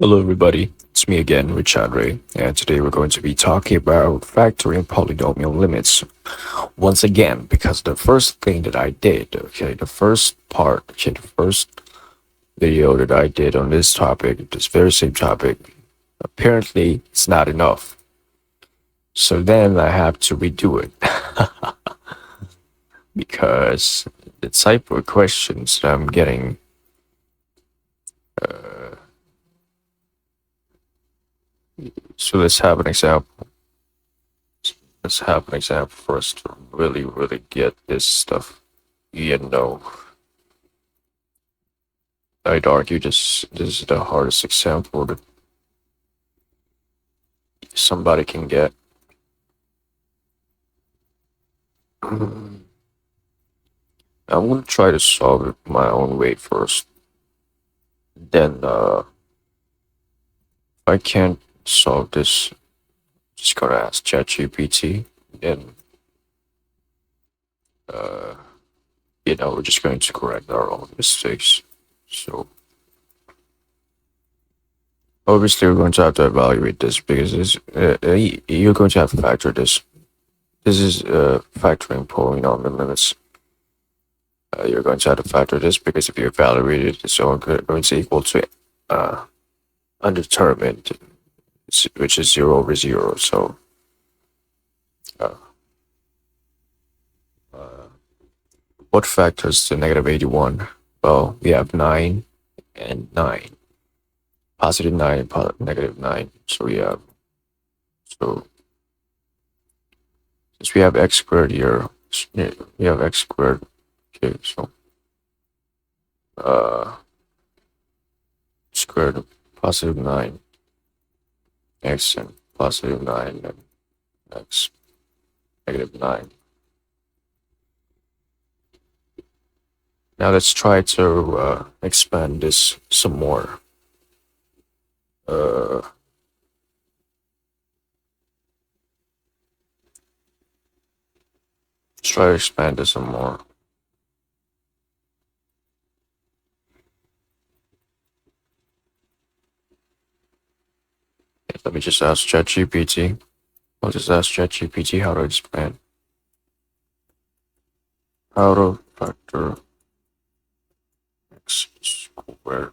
Hello, everybody. It's me again, Richard Ray, and today we're going to be talking about factoring polynomial limits once again. Because the first thing that I did, the first part, the first video that I did on this topic, this very same topic, apparently it's not enough. So then I have to redo it because the type of questions that I'm getting. So let's have an example. Let's have an example for us to really get this stuff. I'd argue this is the hardest example that somebody can get. I'm gonna try to solve it my own way first. Then, if I can't solve this, just gonna ask ChatGPT. Then, uh, we're just going to correct our own mistakes. So, obviously, we're going to have to evaluate this because you're going to have to factor this. This is factoring polynomial limits. You're going to have to factor this because if you evaluate it, it's all going to equal to uh, undetermined, which is 0 over 0. So, uh, uh, what factors the negative 81? Well, we have 9 and 9, positive 9 and negative 9. So since we have x squared here, we have x squared. Okay, so uh, squared of positive 9, x and positive 9 and x negative 9. Now let's try to expand this some more. Let's try to expand this some more. Let me just ask ChatGPT. I'll just ask ChatGPT how to expand. How to factor x squared.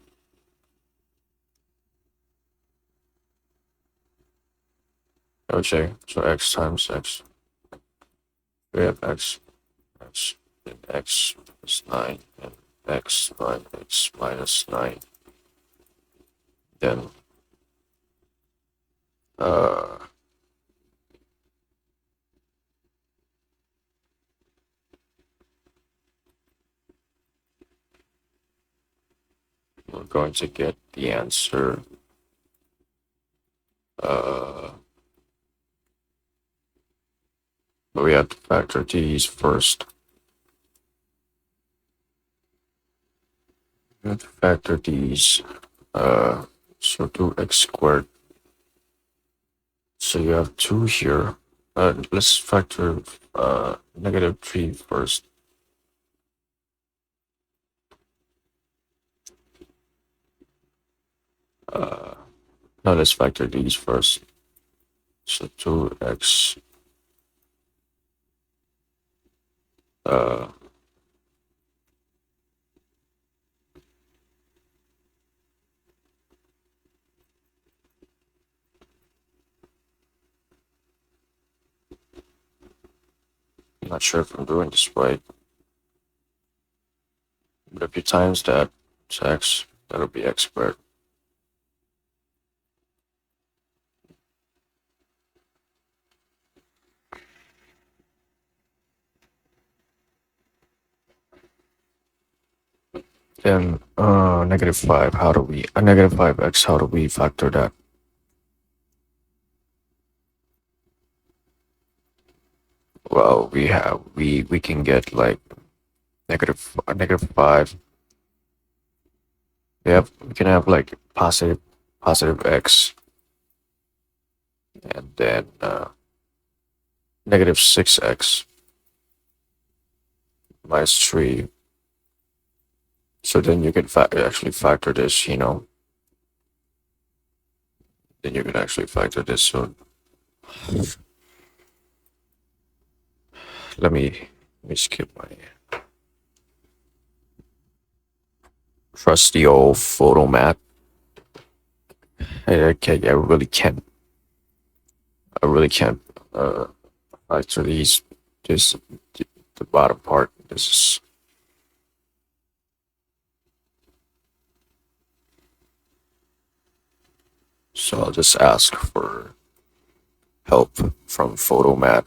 Okay, so x times x. We have x, and x is 9, and x minus 9. Then, uh, we're going to get the answer. But we have to factor these first. We have to factor these. So 2x squared. So you have 2 here. Let's factor negative 3 first. Now let's factor these first. So 2x uh I'm not sure if I'm doing this right. But if you times that to x, that'll be x squared. Then negative 5, how do we negative 5x, how do we factor that? Well, we can get like negative 5. We can have like positive x, and then negative 6x minus 3. So then you can actually factor this, then you can actually factor this. So let me skip my trusty old photo mat. I really can't. I really can't factor these. This the bottom part. This is so. I'll just ask for help from photo mat.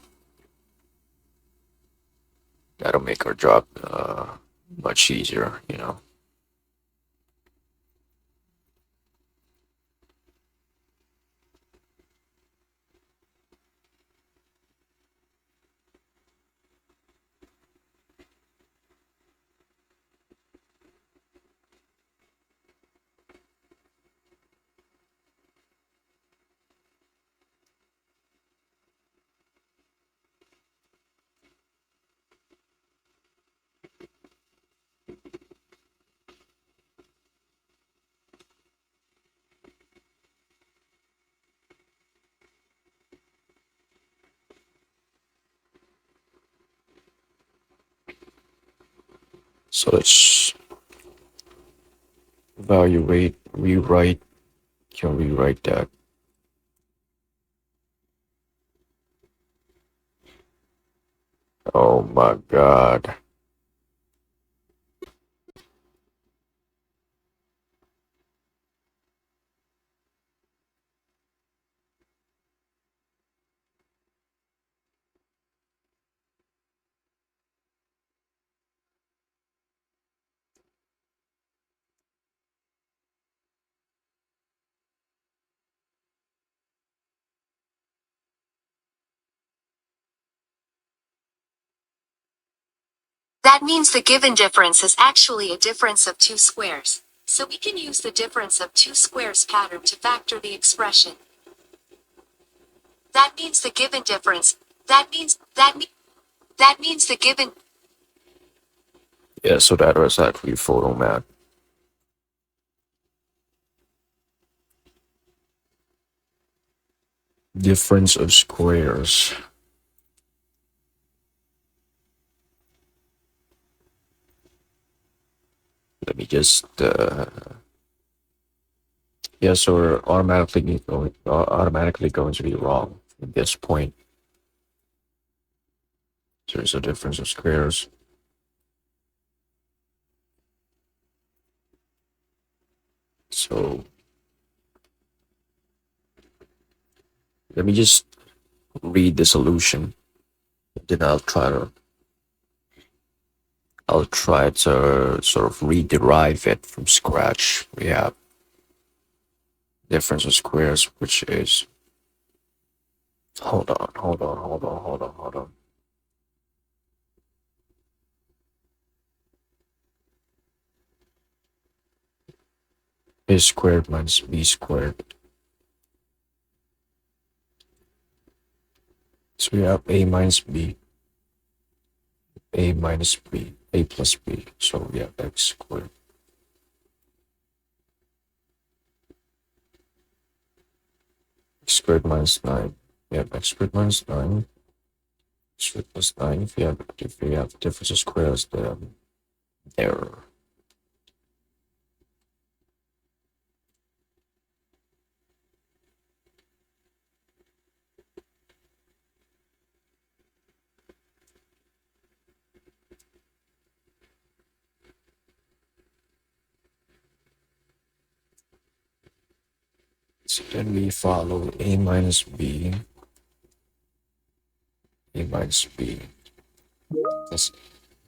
That'll make our job much easier. You know. So let's evaluate, rewrite. Can rewrite that. Oh my god. That means the given difference is actually a difference of two squares. So we can use the difference of two squares pattern to factor the expression. That means the given difference. That means the given. Yeah, so that was actually photo mat. Difference of squares. Let me just yeah, so we're automatically going to be wrong at this point. So there's a difference of squares. So let me just read the solution. Then I'll try to sort of rederive it from scratch. We have difference of squares, which is hold on. A squared minus b squared. So we have a minus b, a minus b, a plus b. So we have x squared. X squared minus 9. We have x squared minus 9. X squared plus 9. If we have difference of squares, then error. So then we follow a minus b, a minus b. That's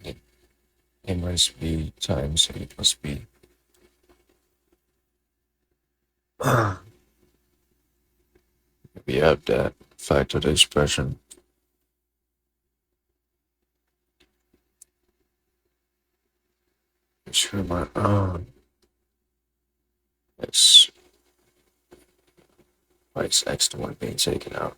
a minus b times a plus b. We have that factor the expression. Sure, my it's why is x to 1 being taken out?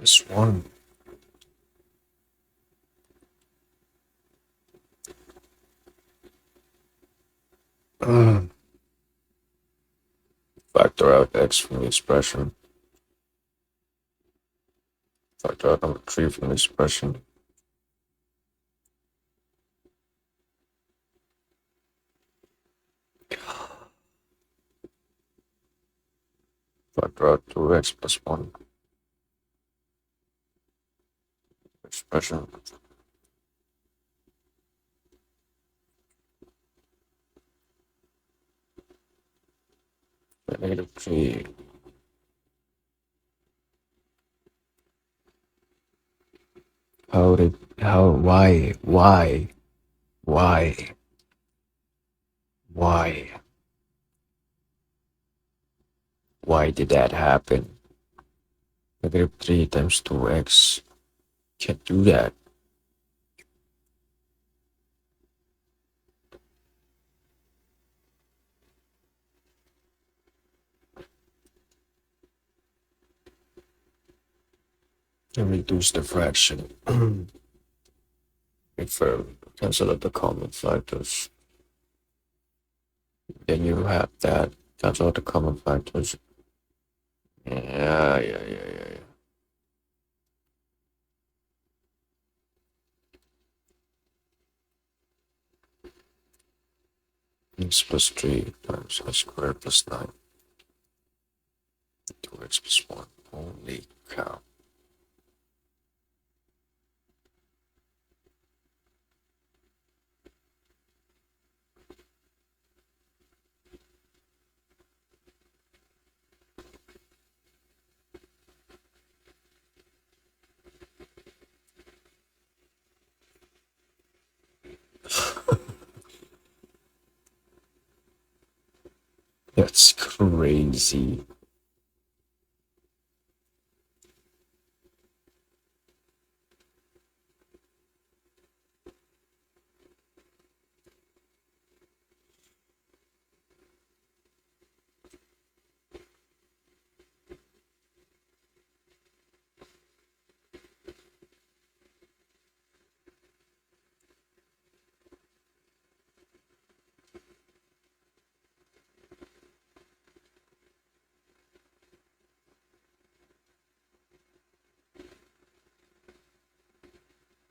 This one. Factor out x from the expression. Factor out number 3 from the expression. Factor out 2x plus 1 expression. Negative 3. Why? Why did that happen? Negative 3 times 2x. Can't do that. And reduce the fraction. If cancel out the common factors. Then you have that. Cancel out the common factors. Yeah. X plus 3 times x squared plus 9. 2x plus 1. Holy cow. That's crazy.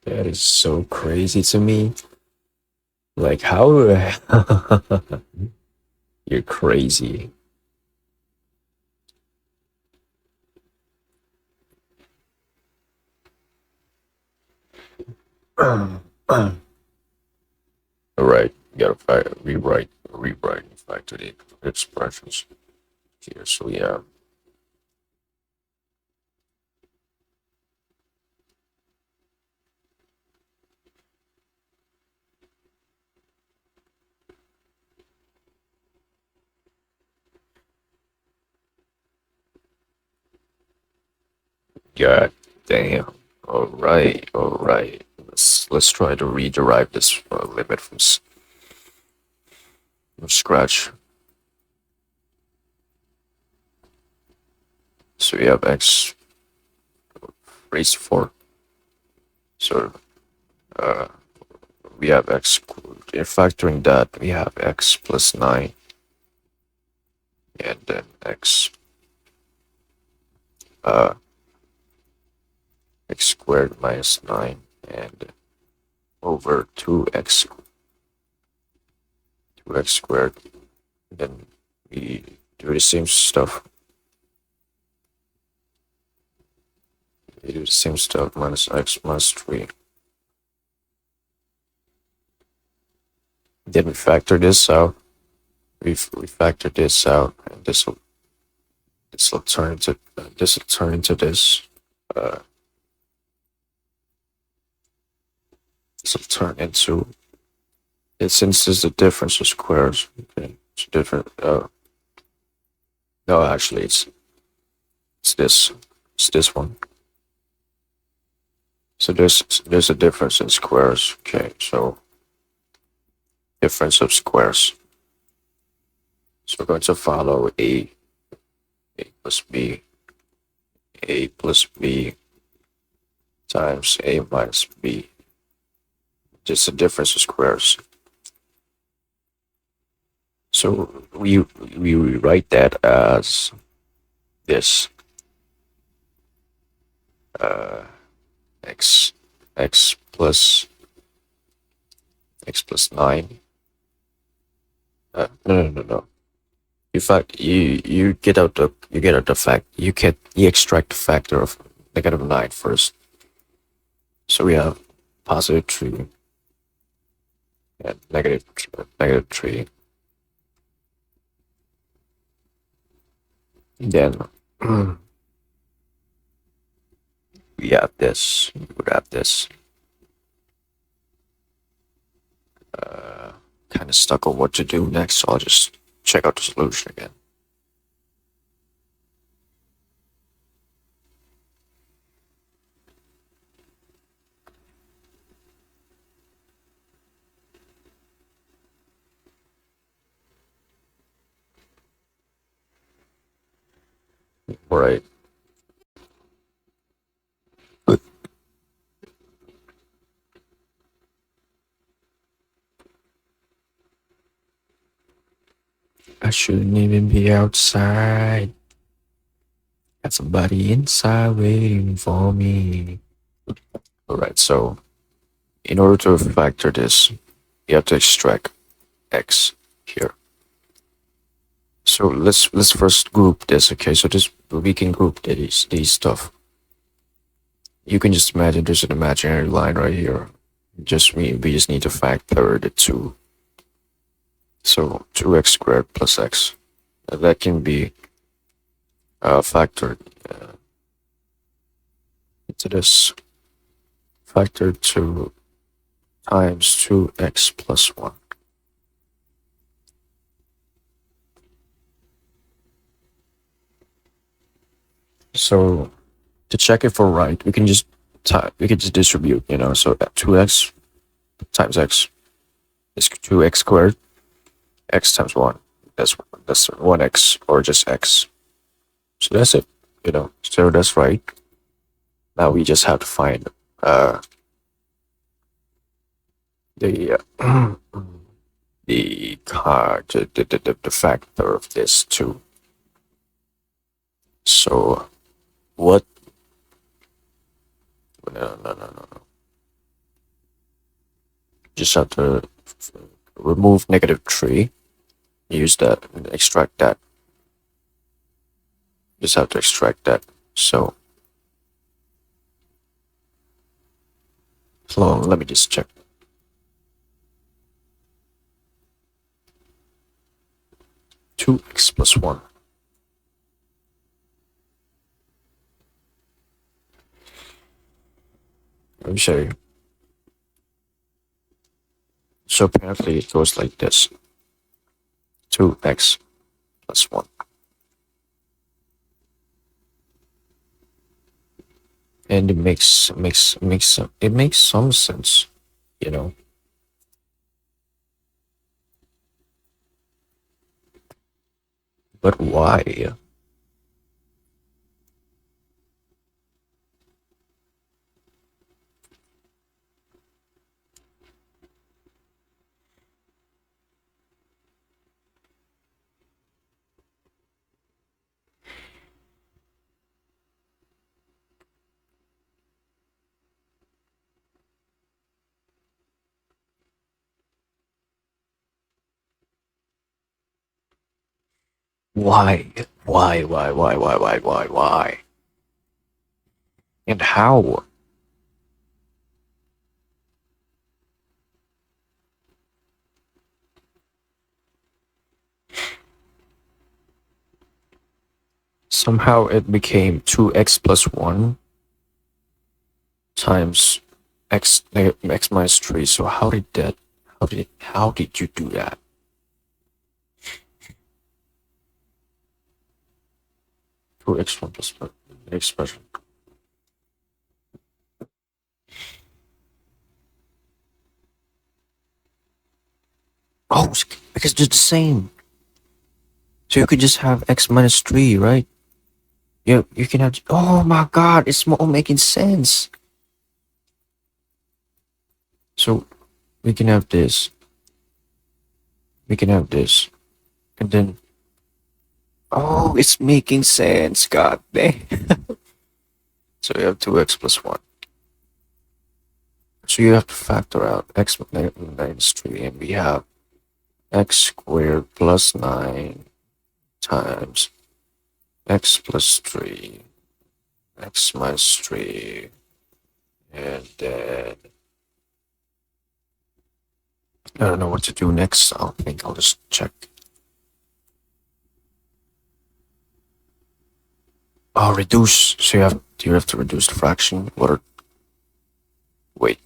That is so crazy to me. Like, how? You're crazy. All right, you gotta rewrite and factor the expressions here. So yeah. God damn. All right. Let's try to rederive this limit from scratch. So we have x raised to 4. So we have x. In factoring that, we have x plus 9, and then x x squared minus 9, and over 2x squared. Then we do the same stuff. Minus x minus 3. Then we factor this out. We factor this out, and this will turn into this. This will turn into. Since there's a difference of squares, okay, it's different. No, actually, it's this. It's this one. So there's a difference in squares. Okay, so difference of squares. So we're going to follow a plus b, times a minus b. Just the difference of squares. So we rewrite that as this x x plus 9. No. In fact, you get out the fact you extract the factor of negative 9 first. So we have positive 3 and negative 3. Then we have this. We would have this. Kind of stuck on what to do next, so I'll just check out the solution again. Right. I shouldn't even be outside. Got somebody inside waiting for me. Alright, so in order to factor this, you have to extract x here. So let's first group this, okay? So this we can group these stuff. You can just imagine there's an imaginary line right here. We just need to factor the 2. So 2x squared plus x. That can be factored into this. Factor 2 times 2x plus 1. So to check it for right, we can just distribute, so 2x times x is 2x squared. X times 1, that's 1x, or just x. So that's it, so that's right. Now we just have to find the the factor of this too. So what? No. Just have to remove negative 3. Use that and extract that. Just have to extract that. So let me just check. Two x plus 1. Let me show you. So apparently it goes like this. 2x plus 1. And it makes some sense, But why? Why? Why? And how? Somehow it became 2x plus 1 times x minus 3. So how did you do that? Two x1 plus expression. Oh, because they're the same. So you could just have x minus 3, right? You can have. Oh my god, it's all making sense. So we can have this, we can have this, and then, oh, it's making sense, god dang. So you have 2x plus 1. So you have to factor out x minus 3, and we have x squared plus 9 times x plus 3, x minus 3, and then I don't know what to do next. I think I'll just check. Oh, reduce. So you have to reduce the fraction. What are, wait.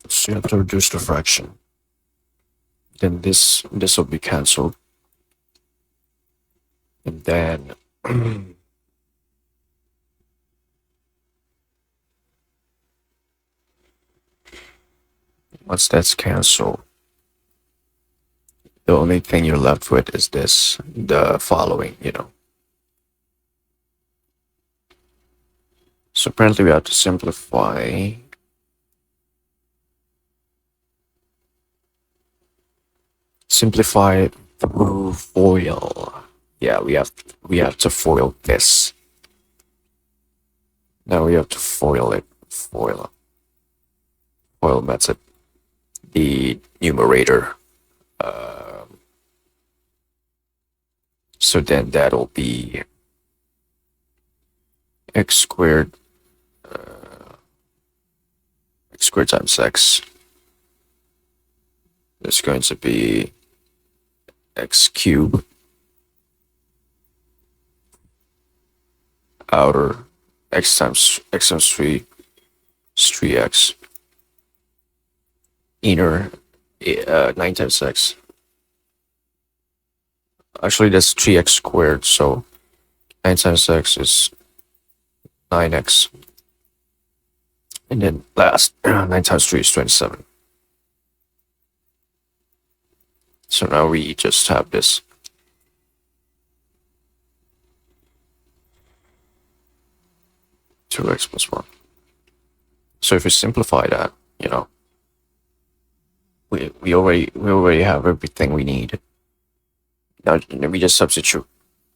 So you have to reduce the fraction. Then this will be cancelled. And then once that's cancelled, the only thing you're left with is this, the following, you know. So apparently we have to simplify. Simplify it through FOIL. Yeah, we have to FOIL this. Now we have to FOIL it. FOIL method. The numerator. So then that'll be x squared times x. It's going to be x cubed outer x times 3 is 3x. Inner 9 times x. Actually, that's 3x squared, so 9 times x is 9x. And then last, 9 times 3 is 27. So now we just have this. Two x plus 1. So if we simplify that, you know, we already have everything we need. Now we just substitute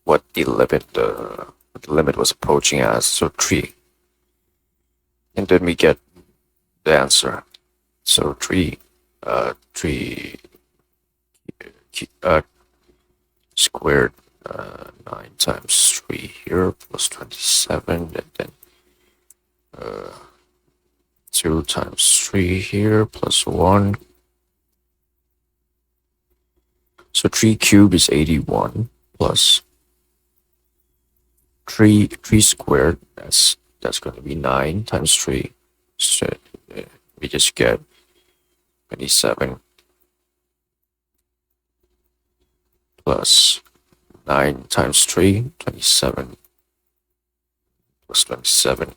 what the limit was approaching as, so 3. And then we get the answer. So 3 squared 9 times 3 here plus 27, and then 2 times 3 here plus 1. So 3 cubed is 81 plus 3 squared, that's going to be 9 times 3. So we just get 27 plus 9 times 3, 27 plus 27.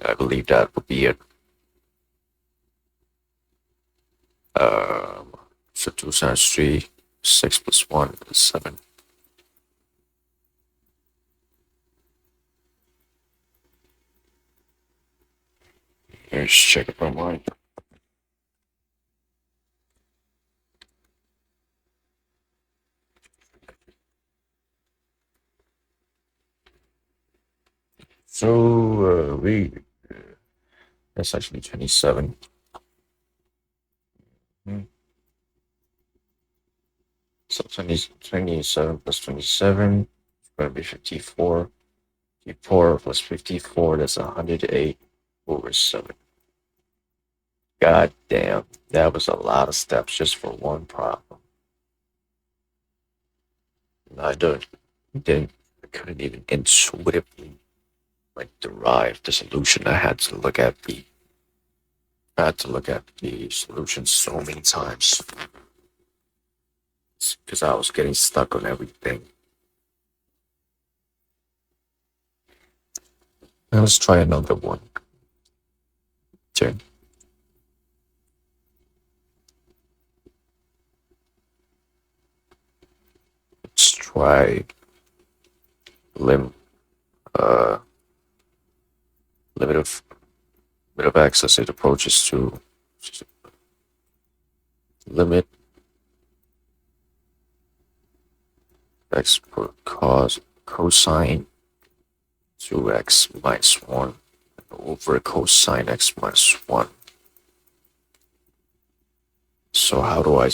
I believe that would be it. So 2 times 3, 6 plus 1 is 7. Let's check it my mind. So that's actually 27. So 27 plus 27 is going to be 54. 54 plus 54, that's 108 over 7. God damn, that was a lot of steps just for one problem. And I couldn't even intuitively derive the solution. I had to look at the solution so many times because I was getting stuck on everything. Now let's try another one. Okay. try lim limit of x as it approaches to limit x per cosine 2x minus 1 over cosine x minus 1. So how do I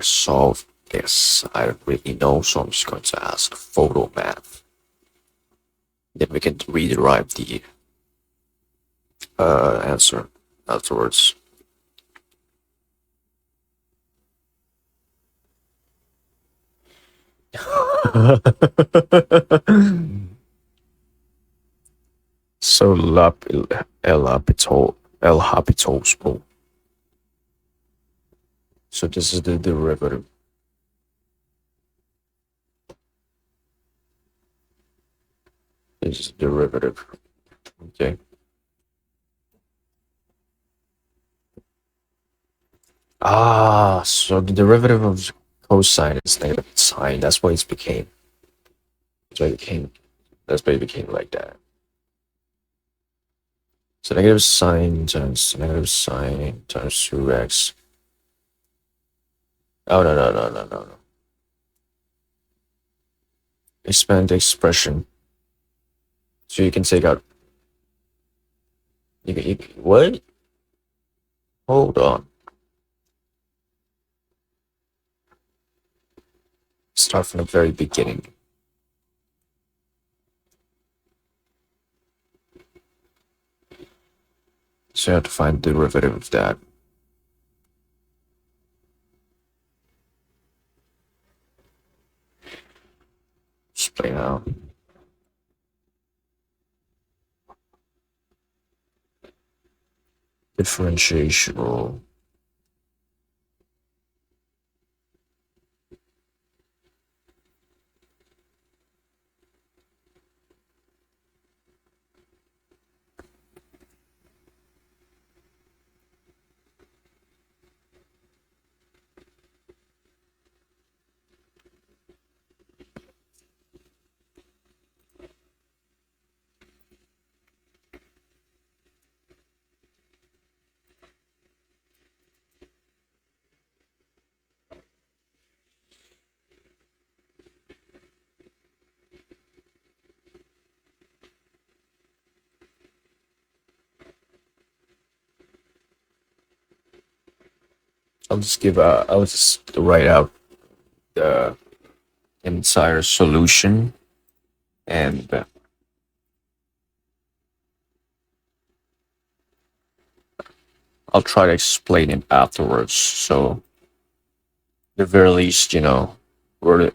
solve this? I don't really know, so I'm just going to ask photo math. Then we can rederive the answer afterwards. So El Habitospo. So this is the derivative. This is derivative. Okay. So the derivative of cosine is negative sine. That's why it became. That's why it became like that. So negative sine times 2x. Oh no. Expand the expression. So you can take out. What? Hold on. Start from the very beginning. So you have to find the derivative of that. Explain out. Differentiation rule. I'll just write out the entire solution and I'll try to explain it afterwards. So, at the very least, we're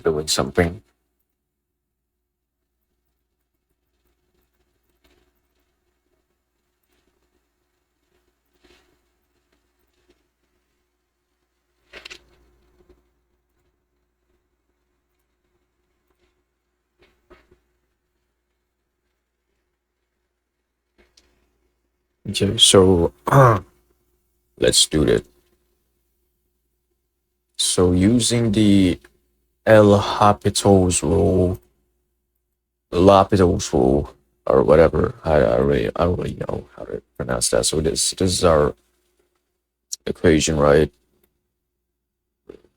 doing something. Okay, so let's do that. So using the L'Hopital's rule, or whatever, I don't really know how to pronounce that. So this is our equation, right?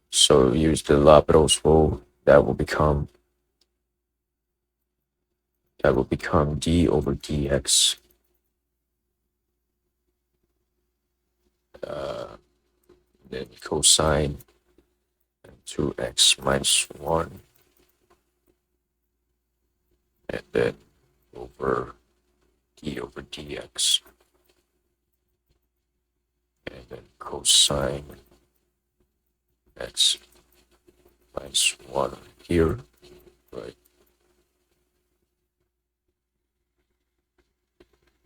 So use the L'Hopital's rule. That will become d over dx. Then cosine 2x minus 1, and then over d over dx, and then cosine x minus 1 here, right?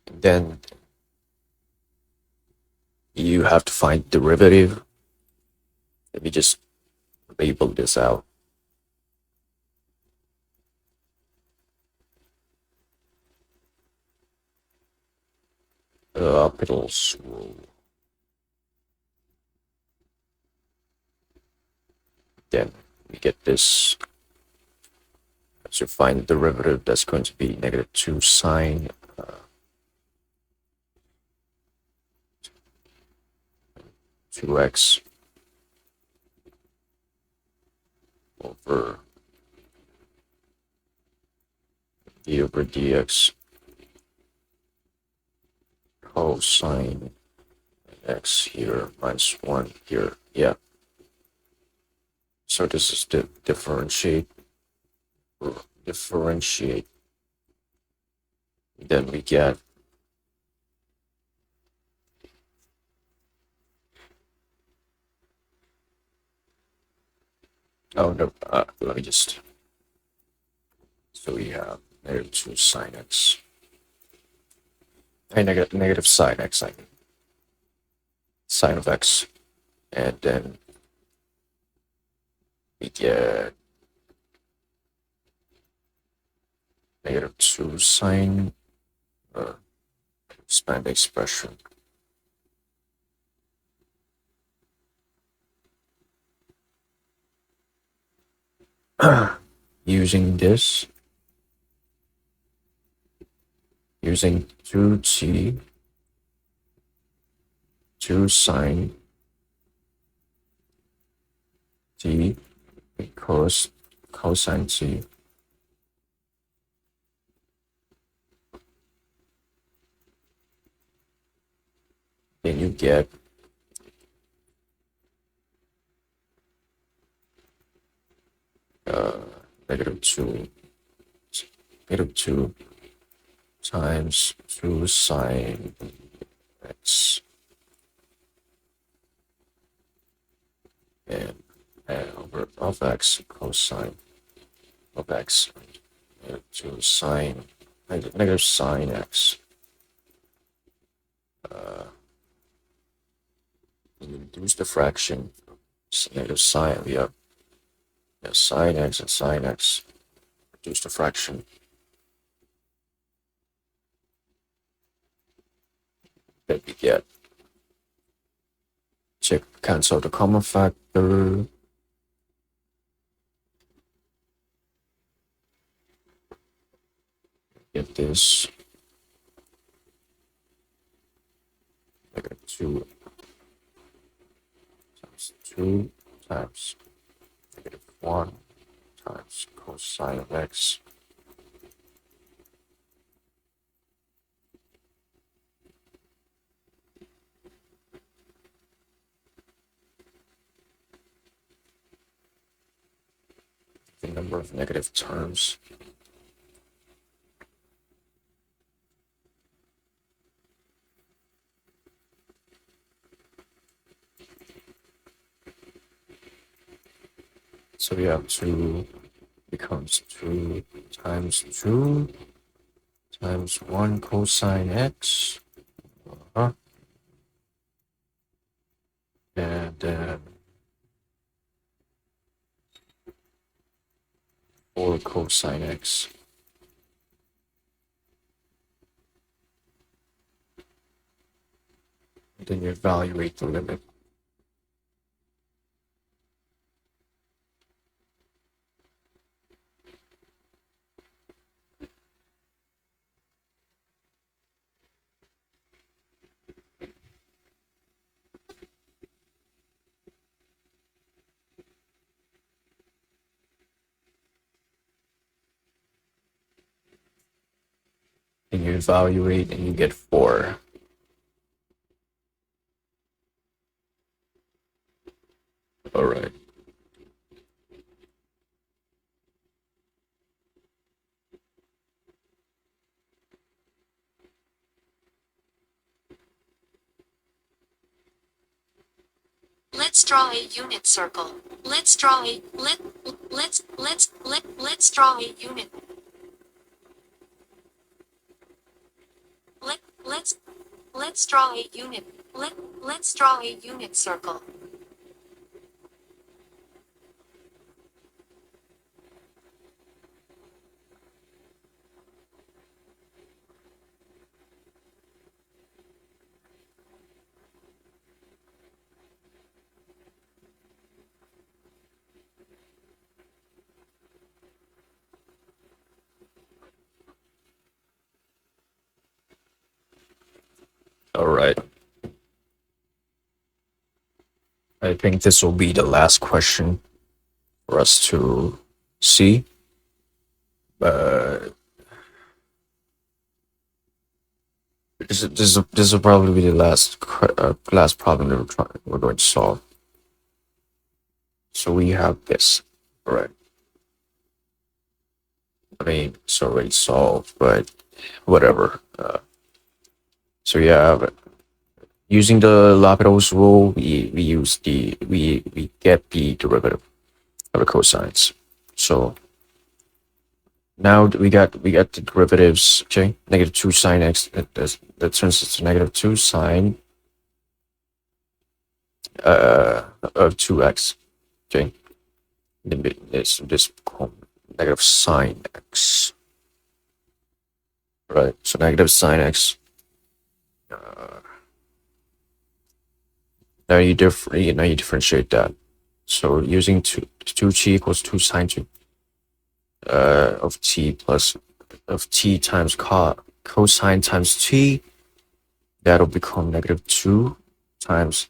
And then you have to find derivative. Let me just label this out. L'Hopital's rule. Then we get this to find the derivative, that's going to be negative 2 sine 2x over d over dx cosine x here minus 1 here. Yeah. So this is the differentiate. Then we get oh no, let me just, so we have negative 2 sine x, negative sine x, I mean sine of x, and then we get negative 2 sine, expand the expression. Using 2t, 2 sine t equals cosine t. Then you get negative 2 times 2 sine x and over of x cosine of x, negative 2 sine negative sine x. Reduce the fraction. Negative sine, we have sine x and sine x. Reduce the fraction. Then we get, cancel the common factor. Get this negative 2 times 2 times negative 1 times cosine of x. The number of negative terms. So we have 2 becomes 2 times 2 times 1 cosine x. And then 4 cosine x. And then you evaluate the limit. And you evaluate and you get 4. All right. Let's draw a unit circle. Let's draw a let's draw a unit. Let's draw a unit. Let's draw a unit circle. All right. I think this will be the last question for us to see. But this will probably be the last problem that we're going to solve. So we have this. All right. I mean, it's already solved, but whatever. So yeah, but using the L'Hopital's rule, we get the derivative of the cosines. So now we got the derivatives. Okay, negative 2 sine x. That turns into negative 2 sine of 2x. Okay, then this negative sine x. Right. So negative sine x. Now you differentiate that. So using 2t equals 2 sine 2 of t plus of t times cosine times t, that'll become negative 2 times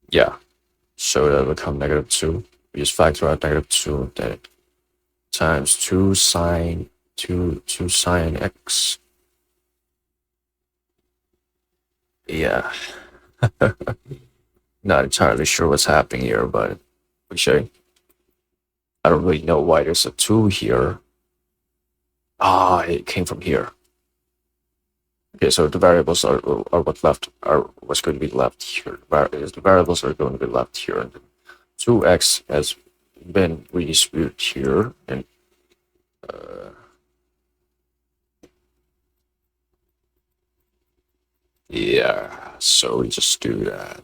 yeah. So that'll become negative 2. We just factor out negative 2, then times 2 sine x. Yeah. Not entirely sure what's happening here, but actually, I don't really know why there's a 2 here. Ah, it came from here. Okay, so the variables are what's going to be left here. The variables are going to be left here, and 2x has been redistributed here, and yeah, so we just do that.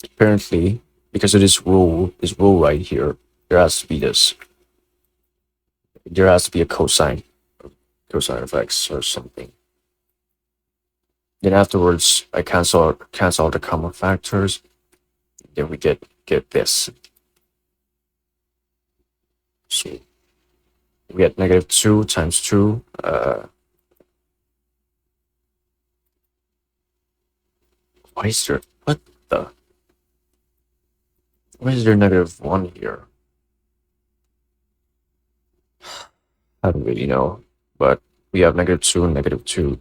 Apparently, because of this rule right here, there has to be this. There has to be a cosine of x or something. Then afterwards, I cancel the common factors. Then we get this. So we get negative 2 times 2. Why is there negative 1 here? I don't really know, but we have negative 2 and negative 2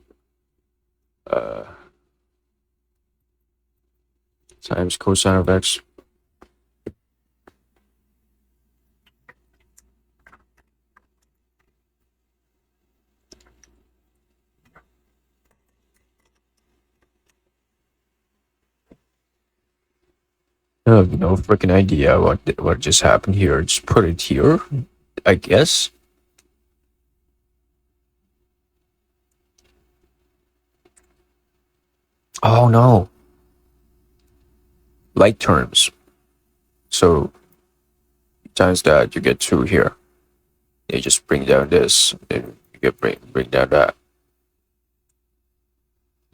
times cosine of x. I have no freaking idea what just happened here. Just put it here, I guess. Oh no. Like terms. So times that, you get 2 here. You just bring down this, then you get bring down that.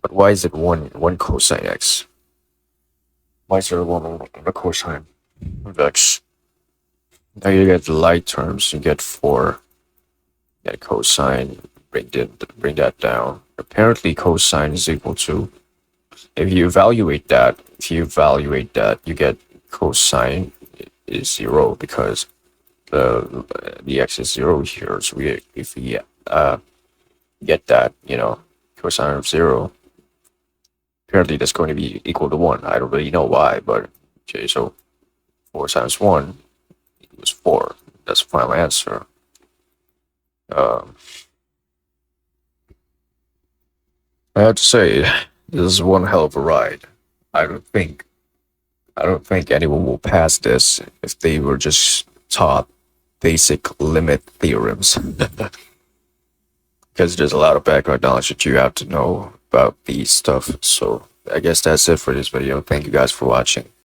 But why is it one cosine x? Why is there one cosine of x? Now you get the like terms. You get 4. Get cosine. Bring that down. Apparently, cosine is equal to. If you evaluate that, you get cosine is 0 because the x is 0 here. So if we get that, cosine of 0, apparently that's going to be equal to 1. I don't really know why, but okay, so 4 times 1 equals 4. That's the final answer. I have to say, this is one hell of a ride. I don't think anyone will pass this if they were just taught basic limit theorems. Because there's a lot of background knowledge that you have to know about these stuff. So I guess that's it for this video. Thank you guys for watching.